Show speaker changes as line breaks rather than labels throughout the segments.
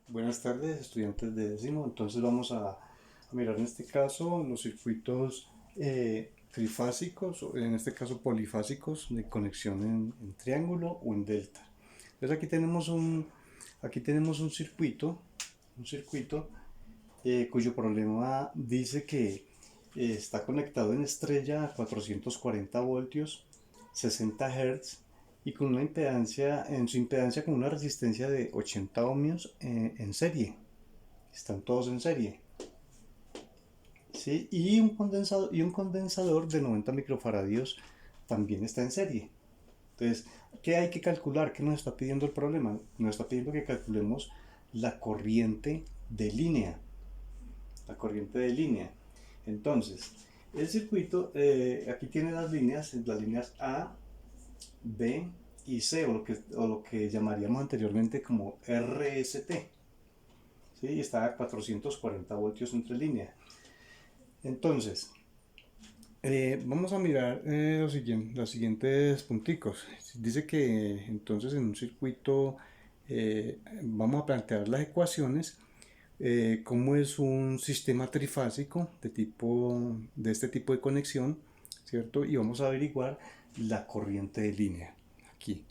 Buenas tardes, estudiantes de décimo. Entonces vamos a mirar en este caso los circuitos trifásicos, o en este caso polifásicos de conexión en triángulo o en delta. Entonces aquí tenemos un circuito cuyo problema dice que está conectado en estrella a 440 voltios, 60 Hz y con una impedancia, en su impedancia con una resistencia de 80 ohmios en serie. Están todos en serie. ¿Sí? Y un condensador de 90 microfaradios también está en serie. Entonces, ¿qué hay que calcular? ¿Qué nos está pidiendo el problema? Nos está pidiendo que calculemos la corriente de línea. La corriente de línea. Entonces, el circuito, aquí tiene las líneas A, B y C, o lo que llamaríamos anteriormente como RST. ¿Sí? Y está a 440 voltios entre líneas. Entonces, vamos a mirar los siguientes punticos. Dice que entonces en un circuito vamos a plantear las ecuaciones, cómo es un sistema trifásico de este tipo de conexión, ¿cierto? Y vamos a averiguar la corriente de línea aquí,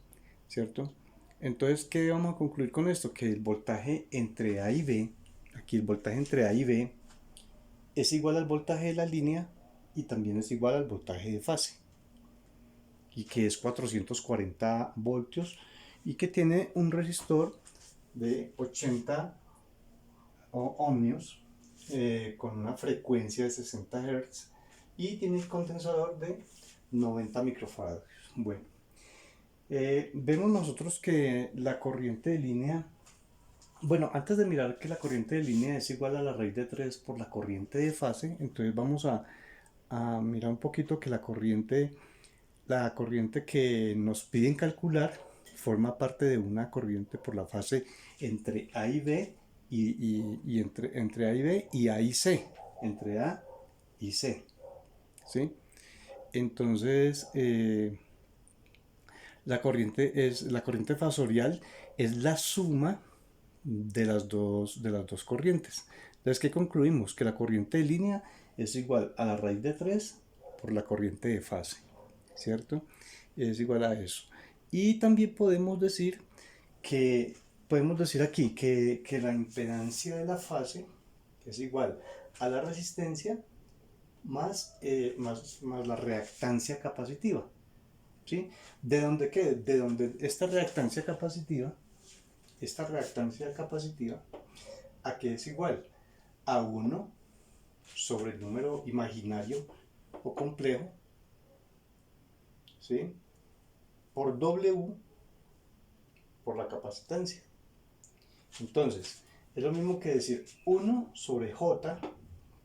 ¿cierto? Entonces, ¿qué vamos a concluir con esto? Que el voltaje entre A y B, aquí el voltaje entre A y B es igual al voltaje de la línea y también es igual al voltaje de fase, y que es 440 voltios y que tiene un resistor de 80 ohmios con una frecuencia de 60 Hz y tiene el condensador de 90 microfaradios. Bueno, vemos nosotros que la corriente de línea, bueno, antes de mirar que la corriente de línea es igual a la raíz de 3 por la corriente de fase, entonces vamos a mirar un poquito que la corriente que nos piden calcular forma parte de una corriente por la fase entre A y B y entre A y B y A y C, entre A y C, ¿sí? Entonces, la corriente fasorial es la suma de las dos corrientes. Entonces, ¿qué concluimos? Que la corriente de línea es igual a la raíz de 3 por la corriente de fase, ¿cierto? Es igual a eso. Y también podemos decir aquí que la impedancia de la fase es igual a la resistencia más la reactancia capacitiva. ¿Sí? ¿De dónde qué? De donde esta reactancia capacitiva, ¿a qué es igual? A 1 sobre el número imaginario o complejo, ¿sí? Por W por la capacitancia. Entonces, es lo mismo que decir 1 sobre J,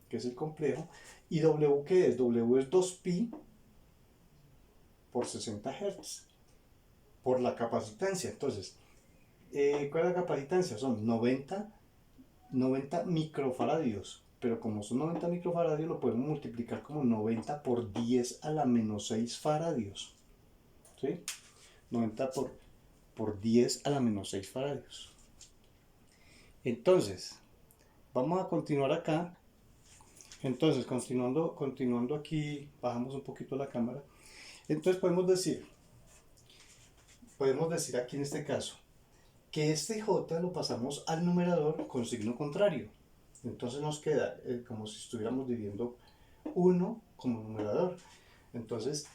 que es el complejo, y W, ¿qué es? W es 2pi por 60 Hz, por la capacitancia. Entonces, ¿cuál es la capacitancia? Son 90 microfaradios, pero como son 90 microfaradios lo podemos multiplicar como 90 por 10 a la menos 6 faradios, ¿sí? 90 por 10 a la menos 6 faradios. Entonces, vamos a continuar acá. Entonces, continuando aquí, bajamos un poquito la cámara. Entonces podemos decir aquí en este caso, que este J lo pasamos al numerador con signo contrario. Entonces nos queda como si estuviéramos dividiendo 1 como numerador. Entonces,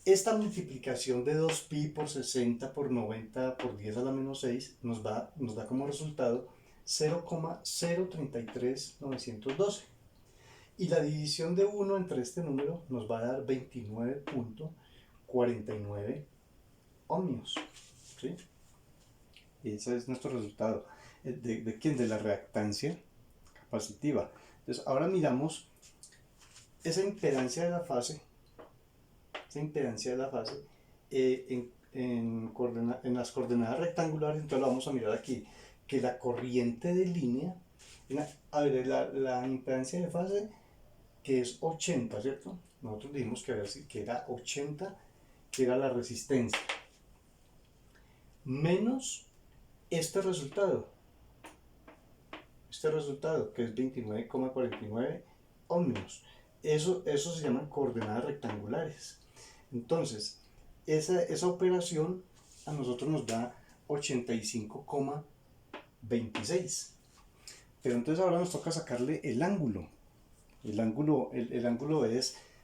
esta multiplicación de 2pi por 60 por 90 por 10 a la menos 6 nos da como resultado 0,033912. Y la división de 1 entre este número nos va a dar 29,49 ohmios. ¿Sí? Y ese es nuestro resultado. ¿De quién? De la reactancia capacitiva. Entonces, ahora miramos esa impedancia de la fase, en las coordenadas rectangulares. Entonces lo vamos a mirar aquí, que la corriente de línea, a ver, la impedancia de fase, que es 80, ¿cierto? Nosotros dijimos que era 80, que era la resistencia, menos este resultado, este resultado, que es 29,49 ohmios. Eso se llaman coordenadas rectangulares. Entonces, esa operación a nosotros nos da 85,26. Pero entonces ahora nos toca sacarle el ángulo. El ángulo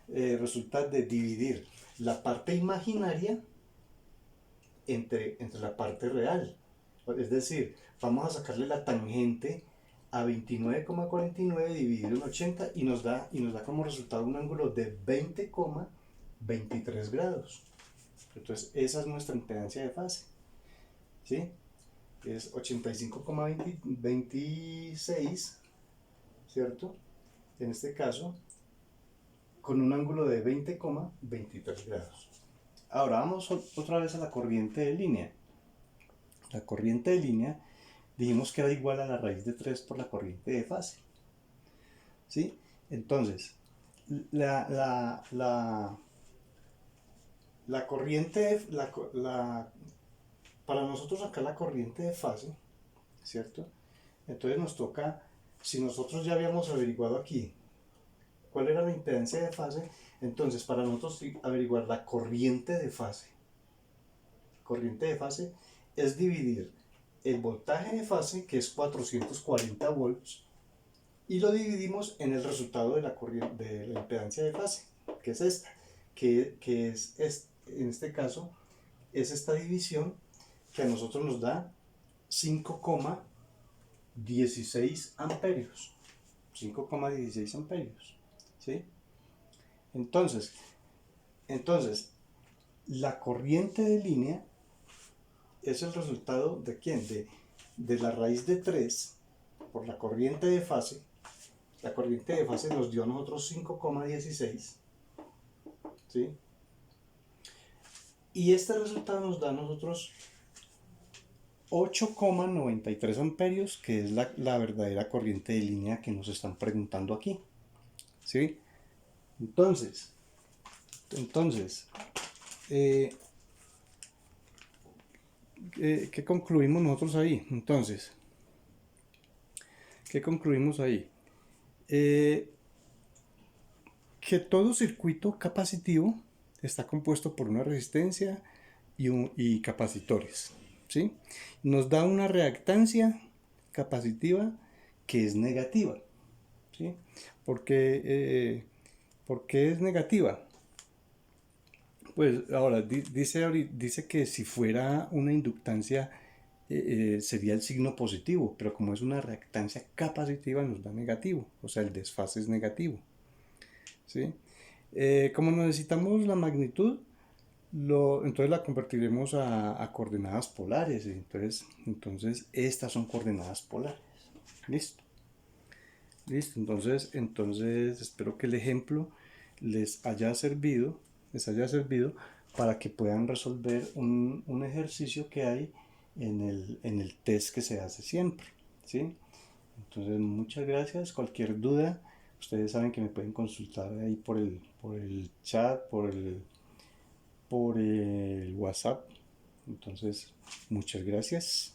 resulta de dividir la parte imaginaria entre la parte real. Es decir, vamos a sacarle la tangente a 29,49 dividido en 80 y nos da como resultado un ángulo de 20,23 grados. Entonces esa es nuestra impedancia de fase, ¿sí? Es 85,26, ¿cierto? En este caso, con un ángulo de 20,23 grados. Ahora vamos otra vez a la corriente de línea. La corriente de línea dijimos que era igual a la raíz de 3 por la corriente de fase, ¿sí? Entonces, la corriente, para nosotros acá la corriente de fase, ¿cierto? Entonces nos toca, si nosotros ya habíamos averiguado aquí cuál era la impedancia de fase, entonces para nosotros averiguar la corriente de fase es dividir el voltaje de fase, que es 440 volts, y lo dividimos en el resultado de la impedancia de fase, que es esta, que es en este caso, es esta división que a nosotros nos da 5,16 amperios. 5,16 amperios, ¿sí? Entonces, la corriente de línea es el resultado de ¿quién? De la raíz de 3 por la corriente de fase. La corriente de fase nos dio a nosotros 5,16, ¿sí? Y este resultado nos da a nosotros 8,93 amperios, que es la verdadera corriente de línea que nos están preguntando aquí, ¿sí? Entonces ¿qué concluimos nosotros ahí? Entonces, ¿qué concluimos ahí? Que todo circuito capacitivo está compuesto por una resistencia y capacitores, ¿sí? Nos da una reactancia capacitiva que es negativa, ¿sí? ¿Por qué es negativa? Pues ahora dice que si fuera una inductancia sería el signo positivo, pero como es una reactancia capacitiva nos da negativo, o sea el desfase es negativo, ¿sí? Como necesitamos la magnitud, entonces la convertiremos a coordenadas polares, entonces estas son coordenadas polares. Listo. Entonces espero que el ejemplo les haya servido para que puedan resolver un ejercicio que hay en el test que se hace siempre, ¿sí? Entonces muchas gracias. Cualquier duda, ustedes saben que me pueden consultar ahí por el chat, por el WhatsApp. Entonces muchas gracias.